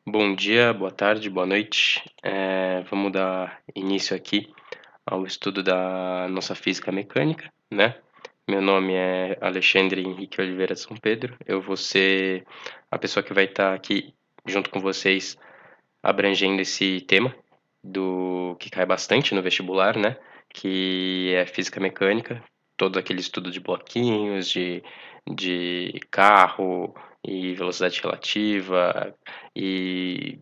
Bom dia, boa tarde, boa noite. Vamos dar início aqui ao estudo da nossa física mecânica, né? Meu nome é Alexandre Henrique Oliveira de São Pedro. Eu vou ser a pessoa que vai estar aqui junto com vocês abrangendo esse tema do que cai bastante no vestibular, né? Que é física mecânica, todo aquele estudo de bloquinhos, de carro e velocidade relativa e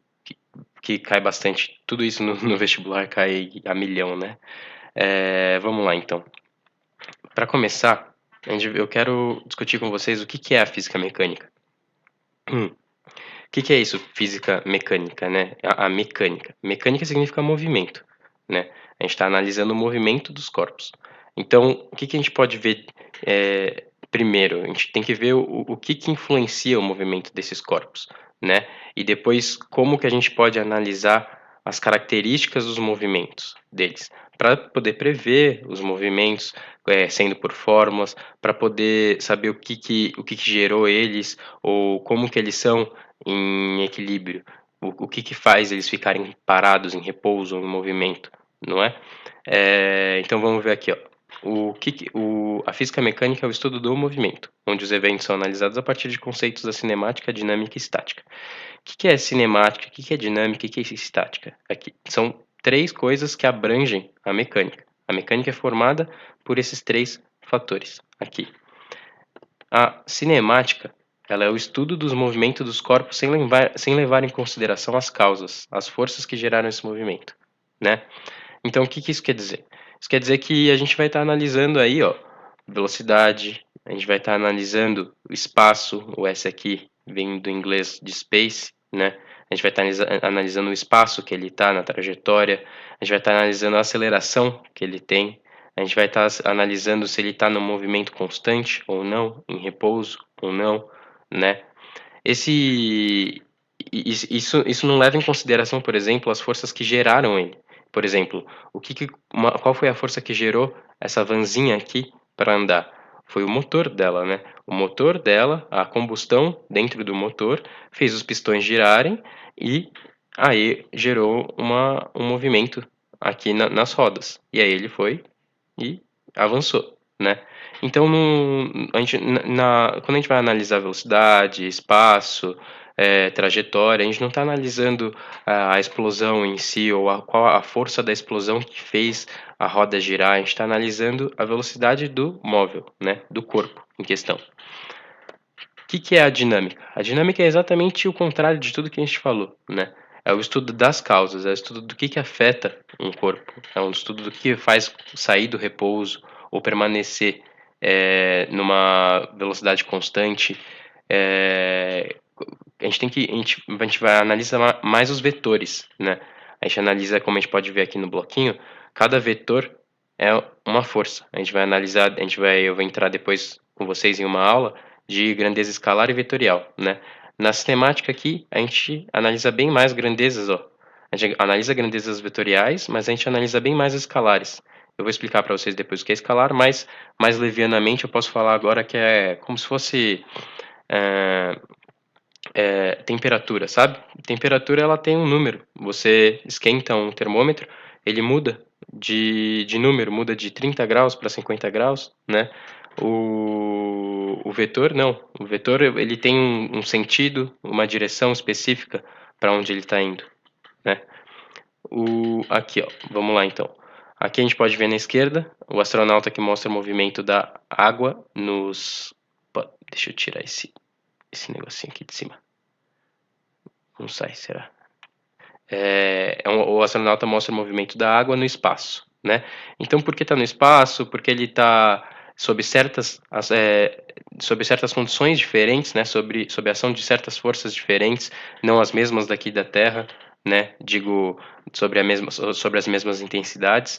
que cai bastante. Tudo isso no vestibular cai a milhão, né? Vamos lá então. Para começar, eu quero discutir com vocês o que é a física mecânica. O que é isso, física mecânica, né? A mecânica. Mecânica significa movimento, né? A gente está analisando o movimento dos corpos. Então, o que a gente pode ver primeiro? A gente tem que ver o que influencia o movimento desses corpos, né? E depois, como que a gente pode analisar as características dos movimentos deles, para poder prever os movimentos, sendo por fórmulas, para poder saber o que gerou eles, ou como que eles são em equilíbrio, o que faz eles ficarem parados, em repouso ou em movimento, não é? Então vamos ver aqui, ó. A física mecânica é o estudo do movimento, onde os eventos são analisados a partir de conceitos da cinemática, dinâmica e estática. O que é cinemática, o que é dinâmica e o que é estática? Aqui são três coisas que abrangem a mecânica. A mecânica é formada por esses três fatores. Aqui, a cinemática, ela é o estudo dos movimentos dos corpos sem levar em consideração as causas, as forças que geraram esse movimento, né? Então, o que isso quer dizer? Isso quer dizer que a gente vai estar analisando aí, ó, velocidade, a gente vai estar analisando o espaço, o S aqui vem do inglês de space, né? A gente vai estar analisando o espaço que ele está na trajetória, a gente vai estar analisando a aceleração que ele tem, a gente vai estar analisando se ele está no movimento constante ou não, em repouso ou não, né? Esse, isso não leva em consideração, por exemplo, as forças que geraram ele. Por exemplo, qual foi a força que gerou essa vanzinha aqui para andar? Foi o motor dela, né? O motor dela, a combustão dentro do motor, fez os pistões girarem e aí gerou um movimento aqui nas rodas. E aí ele foi e avançou, né? Então, quando a gente vai analisar velocidade, espaço, trajetória, a gente não está analisando a explosão em si ou qual a força da explosão que fez a roda girar, a gente está analisando a velocidade do móvel, né? Do corpo em questão. O que é a dinâmica? A dinâmica é exatamente o contrário de tudo que a gente falou, né? É o estudo das causas, é o estudo do que afeta um corpo, é um estudo do que faz sair do repouso ou permanecer numa velocidade constante. É, a gente vai analisar mais os vetores, né? A gente analisa, como a gente pode ver aqui no bloquinho, cada vetor é uma força. Eu vou entrar depois com vocês em uma aula de grandeza escalar e vetorial, né? Na sistemática aqui, a gente analisa bem mais grandezas, ó. A gente analisa grandezas vetoriais, mas a gente analisa bem mais as escalares. Eu vou explicar para vocês depois o que é escalar, mas mais levianamente eu posso falar agora que é como se fosse é, temperatura, sabe? Temperatura ela tem um número. Você esquenta um termômetro, ele muda de número, muda de 30 graus para 50 graus, né? O vetor não. O vetor ele tem um sentido, uma direção específica para onde ele está indo, né? Aqui, ó, vamos lá então. Aqui a gente pode ver na esquerda o astronauta que mostra o movimento da água nos. Deixa eu tirar esse negocinho aqui de cima. Não sai, será? O astronauta mostra o movimento da água no espaço, né? Então, por que está no espaço? Porque ele está sob certas condições diferentes, né? Sob a ação de certas forças diferentes, não as mesmas daqui da Terra, né? Digo, sobre as mesmas intensidades.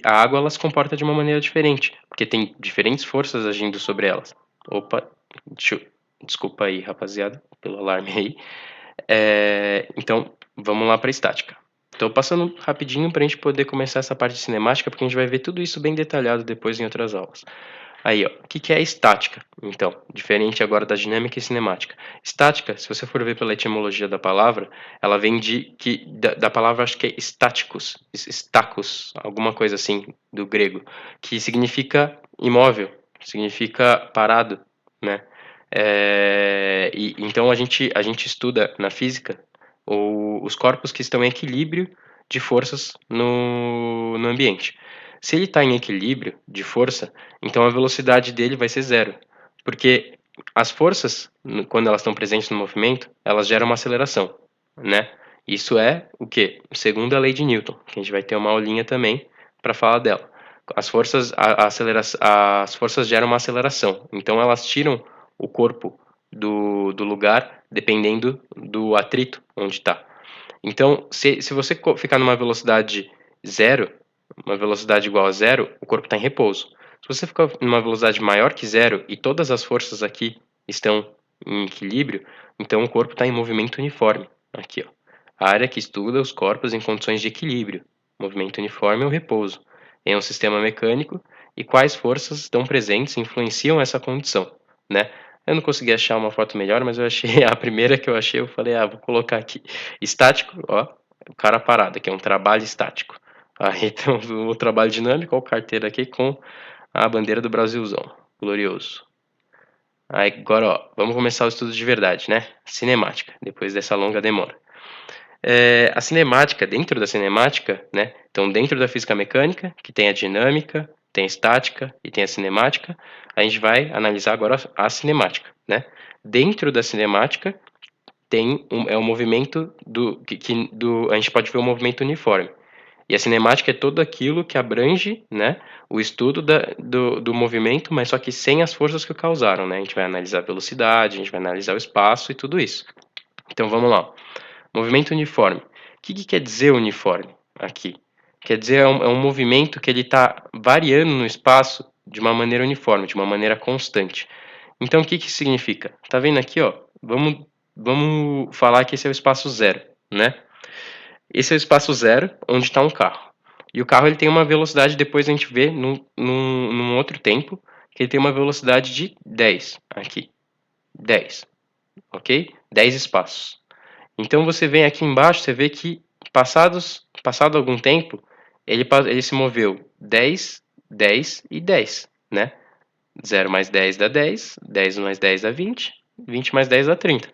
A água ela se comporta de uma maneira diferente, porque tem diferentes forças agindo sobre elas. Opa, desculpa aí, rapaziada, pelo alarme aí. Então, vamos lá para a estática. Estou passando rapidinho para a gente poder começar essa parte de cinemática, porque a gente vai ver tudo isso bem detalhado depois em outras aulas. Aí, ó, o que que é estática? Então, diferente agora da dinâmica e cinemática. Estática, se você for ver pela etimologia da palavra, ela vem da palavra, acho que é estáticos, stacos, alguma coisa assim, do grego, que significa imóvel, significa parado, né? Então a gente estuda na física os corpos que estão em equilíbrio de forças no ambiente. Se ele está em equilíbrio de força, então a velocidade dele vai ser zero, porque as forças, quando elas estão presentes no movimento, elas geram uma aceleração, né? Isso é o quê? Segundo a lei de Newton, que a gente vai ter uma aulinha também para falar dela. As forças geram uma aceleração, então elas tiram o corpo do lugar dependendo do atrito onde está. Então, se você ficar numa velocidade zero, uma velocidade igual a zero, o corpo está em repouso. Se você ficar numa velocidade maior que zero e todas as forças aqui estão em equilíbrio, então o corpo está em movimento uniforme. Aqui, ó. A área que estuda os corpos em condições de equilíbrio. Movimento uniforme é o repouso. Em um sistema mecânico e quais forças estão presentes e influenciam essa condição, né? Eu não consegui achar uma foto melhor, mas eu achei a primeira que eu achei, eu falei, vou colocar aqui. Estático, ó, o cara parado, que é um trabalho estático. Aí tem o trabalho dinâmico, ó, o carteiro aqui com a bandeira do Brasilzão, glorioso. Aí agora, ó, vamos começar o estudo de verdade, né? Cinemática, depois dessa longa demora. A cinemática, dentro da cinemática, né? Então, dentro da física mecânica, que tem a dinâmica, tem a estática e tem a cinemática, a gente vai analisar agora a cinemática, né? Dentro da cinemática tem o movimento a gente pode ver o movimento uniforme. E a cinemática é tudo aquilo que abrange, né, o estudo do movimento, mas só que sem as forças que o causaram, né? A gente vai analisar a velocidade, a gente vai analisar o espaço e tudo isso. Então vamos lá. Movimento uniforme. O que quer dizer uniforme aqui? Quer dizer, é um movimento que ele está variando no espaço de uma maneira uniforme, de uma maneira constante. Então, o que significa? Tá vendo aqui, ó? Vamos falar que esse é o espaço zero, né? Esse é o espaço zero, onde está um carro. E o carro ele tem uma velocidade, depois a gente vê num outro tempo, que ele tem uma velocidade de 10 aqui. 10, ok? 10 espaços. Então você vem aqui embaixo, você vê que passado algum tempo, ele se moveu 10, 10 e 10, né? 0 mais 10 dá 10, 10 mais 10 dá 20, 20 mais 10 dá 30.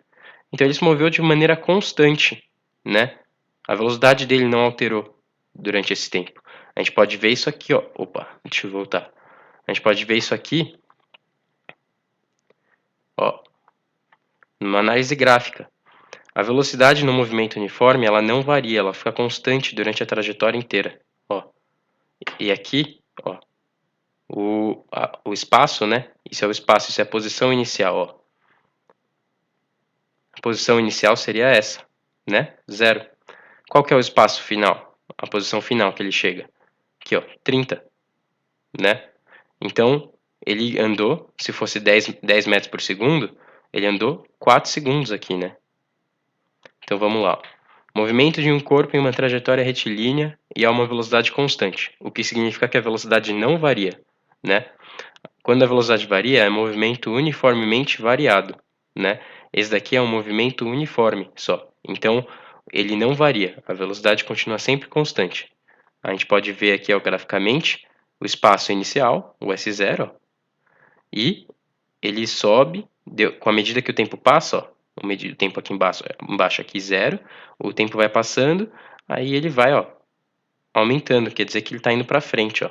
Então ele se moveu de maneira constante, né? A velocidade dele não alterou durante esse tempo. A gente pode ver isso aqui, ó. Opa, deixa eu voltar. A gente pode ver isso aqui, ó, numa análise gráfica. A velocidade no movimento uniforme, ela não varia, ela fica constante durante a trajetória inteira, ó. E aqui, ó, o espaço, né? Isso é o espaço, isso é a posição inicial, ó. A posição inicial seria essa, né? 0. Qual que é o espaço final? A posição final que ele chega? Aqui, ó, 30, né? Então, ele andou, se fosse 10 metros por segundo, ele andou 4 segundos aqui, né? Então, vamos lá. Movimento de um corpo em uma trajetória retilínea e a uma velocidade constante, o que significa que a velocidade não varia, né? Quando a velocidade varia, é movimento uniformemente variado, né? Esse daqui é um movimento uniforme só. Então, ele não varia, a velocidade continua sempre constante. A gente pode ver aqui, ó, graficamente, o espaço inicial, o S0, ó, e ele sobe com a medida que o tempo passa, ó, o tempo aqui embaixo aqui 0, o tempo vai passando, aí ele vai, ó, aumentando, quer dizer que ele está indo para frente, ó.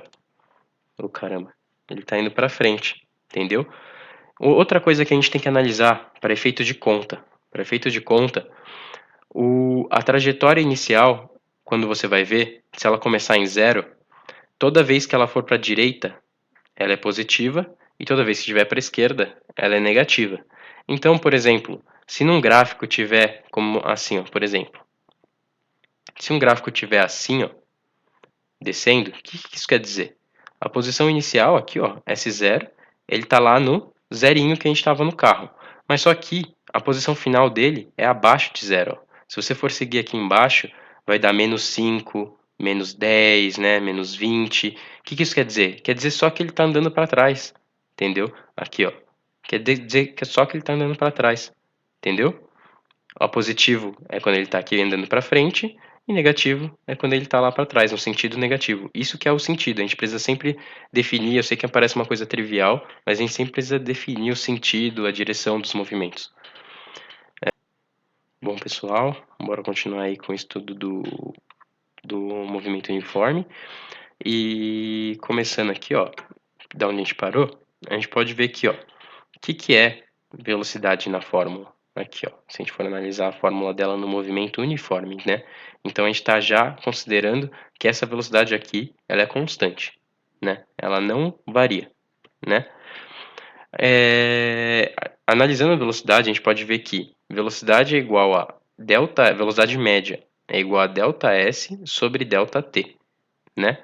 Oh, caramba, ele está indo para frente, entendeu? Outra coisa que a gente tem que analisar para efeito de conta. Para efeito de conta, a trajetória inicial, quando você vai ver, se ela começar em 0, toda vez que ela for para a direita, ela é positiva, e toda vez que estiver para a esquerda, ela é negativa. Então, por exemplo, se num gráfico tiver como assim, ó, por exemplo, se um gráfico tiver assim, ó, descendo, o que isso quer dizer? A posição inicial aqui, ó, S0, ele está lá no zerinho que a gente estava no carro. Mas só que a posição final dele é abaixo de 0. Ó. Se você for seguir aqui embaixo, vai dar menos 5, menos 10, né, menos 20. O que isso quer dizer? Quer dizer só que ele está andando para trás, entendeu? Aqui, ó, quer dizer que é só que ele está andando para trás, entendeu? O positivo é quando ele está aqui andando para frente, e negativo é quando ele está lá para trás, no sentido negativo. Isso que é o sentido, a gente precisa sempre definir, eu sei que parece uma coisa trivial, mas a gente sempre precisa definir o sentido, a direção dos movimentos. Bom, pessoal, bora continuar aí com o estudo do movimento uniforme. E começando aqui, ó, da onde a gente parou, a gente pode ver aqui, ó, o que é velocidade na fórmula. Aqui, ó, se a gente for analisar a fórmula dela no movimento uniforme, né? Então a gente está já considerando que essa velocidade aqui, ela é constante, né? Ela não varia, né? Analisando a velocidade, a gente pode ver que velocidade é igual a delta, velocidade média é igual a delta S sobre delta T, né?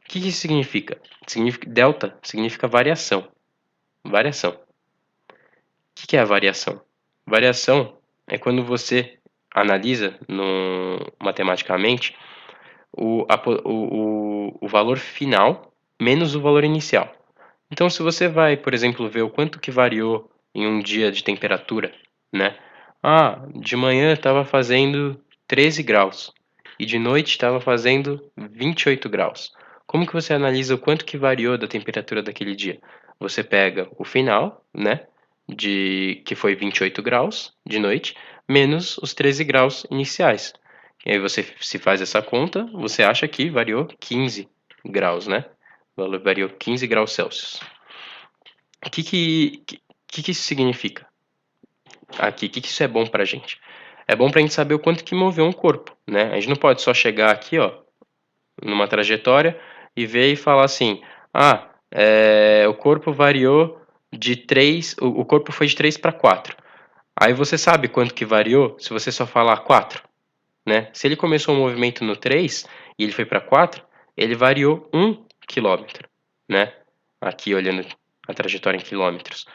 O que isso significa? Delta significa variação. Variação. O que é a variação? Variação é quando você analisa matematicamente o valor final menos o valor inicial. Então, se você vai, por exemplo, ver o quanto que variou em um dia de temperatura, né? De manhã estava fazendo 13 graus e de noite estava fazendo 28 graus. Como que você analisa o quanto que variou da temperatura daquele dia? Você pega o final, né? Que foi 28 graus de noite, menos os 13 graus iniciais. E aí você se faz essa conta, você acha que variou 15 graus, né? Variou 15 graus Celsius. O que isso significa? Aqui, o que isso é bom pra gente? É bom pra gente saber o quanto que moveu um corpo, né? A gente não pode só chegar aqui, ó, numa trajetória e ver e falar assim, o corpo variou de 3, o corpo foi de 3 para 4. Aí você sabe quanto que variou se você só falar 4, né? Se ele começou o movimento no 3 e ele foi para 4, ele variou 1 quilômetro, né? Aqui olhando a trajetória em quilômetros.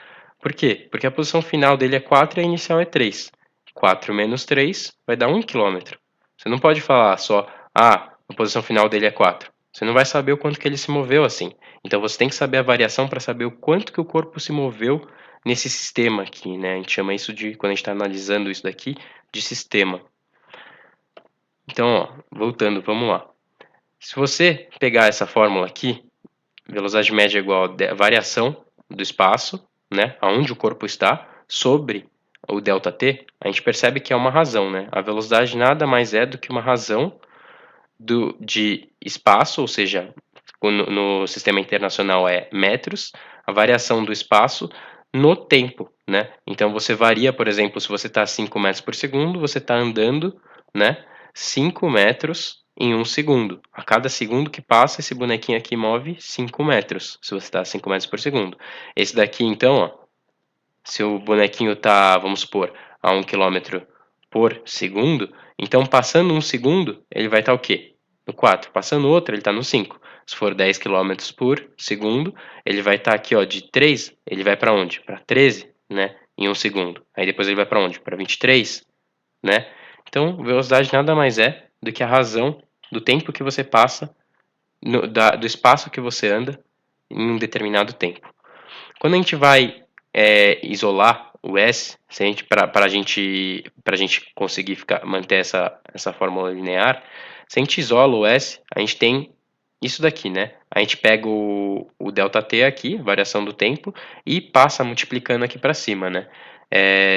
Por quê? Porque a posição final dele é 4 e a inicial é 3. 4 menos 3 vai dar 1 quilômetro. Você não pode falar só, a posição final dele é 4. Você não vai saber o quanto que ele se moveu assim. Então você tem que saber a variação para saber o quanto que o corpo se moveu nesse sistema aqui, né? A gente chama isso de, quando a gente está analisando isso daqui, de sistema. Então, ó, voltando, vamos lá. Se você pegar essa fórmula aqui, velocidade média é igual a variação do espaço, né, aonde o corpo está, sobre o ΔT, a gente percebe que é uma razão, né? A velocidade nada mais é do que uma razão de espaço, ou seja, no sistema internacional é metros, a variação do espaço no tempo, né? Então você varia, por exemplo, se você está a 5 metros por segundo, você está andando, né, 5 metros em 1 segundo. A cada segundo que passa, esse bonequinho aqui move 5 metros, se você está a 5 metros por segundo. Esse daqui, então, ó, se o bonequinho está, vamos supor, a 1 km por segundo, então passando 1 segundo, ele vai estar o quê? No 4. Passando outro, ele está no 5. Se for 10 km por segundo, ele vai estar aqui, ó, de 3, ele vai para onde? Para 13, né? Em 1 segundo. Aí depois ele vai para onde? Para 23, né? Então, velocidade nada mais é do que a razão do tempo que você passa, do espaço que você anda em um determinado tempo. Quando a gente vai isolar o S, para a gente conseguir manter essa fórmula linear, se a gente isola o S, a gente tem isso daqui, né? A gente pega o ΔT aqui, variação do tempo, e passa multiplicando aqui para cima, né?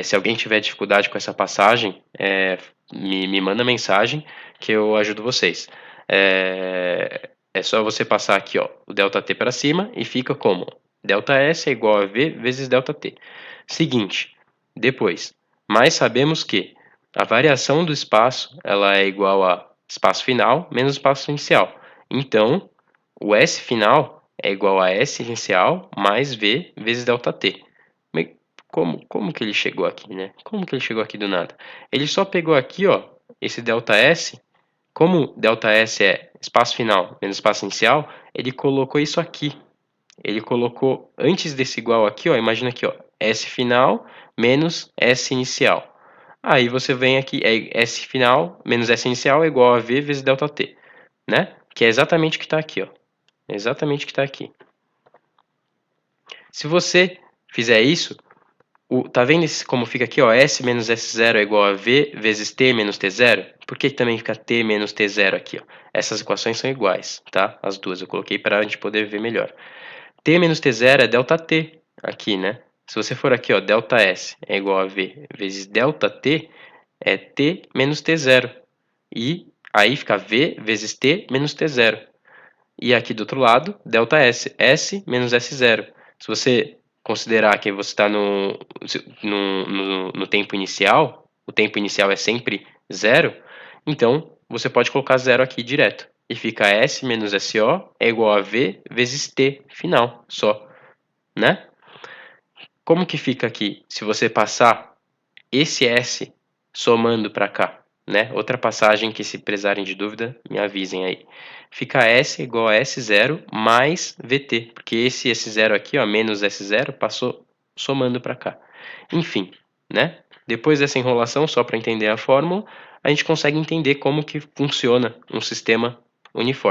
Se alguém tiver dificuldade com essa passagem, me manda mensagem que eu ajudo vocês. É só você passar aqui, ó, o ΔT para cima e fica como? ΔS é igual a V vezes ΔT. Seguinte, depois, mas sabemos que a variação do espaço ela é igual a espaço final menos espaço inicial. Então, o S final é igual a S inicial mais V vezes ΔT. Mas como que ele chegou aqui, né? Como que ele chegou aqui do nada? Ele só pegou aqui, ó, esse ΔS, como ΔS é espaço final menos espaço inicial, ele colocou isso aqui. Ele colocou antes desse igual aqui, ó, imagina aqui, ó, S final menos S inicial. Aí você vem aqui, S final menos S inicial é igual a V vezes ΔT, né? Que é exatamente o que está aqui, ó. É exatamente o que está aqui. Se você fizer isso, tá vendo como fica aqui, ó, S menos S0 é igual a V vezes T menos T0? Por que também fica T menos T0 aqui, ó? Essas equações são iguais, tá? As duas eu coloquei para a gente poder ver melhor. T menos T0 é ΔT aqui, né? Se você for aqui, ó, ΔS é igual a V vezes ΔT, é T menos T0. E aí fica V vezes T menos T0. E aqui do outro lado, ΔS, S menos S0. Se você considerar que você está no tempo inicial, o tempo inicial é sempre zero, então você pode colocar zero aqui direto. E fica S menos SO é igual a V vezes T final, só, né? Como que fica aqui se você passar esse S somando para cá, né? Outra passagem que, se precisarem de dúvida, me avisem aí. Fica S igual a S0 mais VT, porque esse S0 aqui, ó, menos S0, passou somando para cá. Enfim, né? Depois dessa enrolação, só para entender a fórmula, a gente consegue entender como que funciona um sistema uniforme.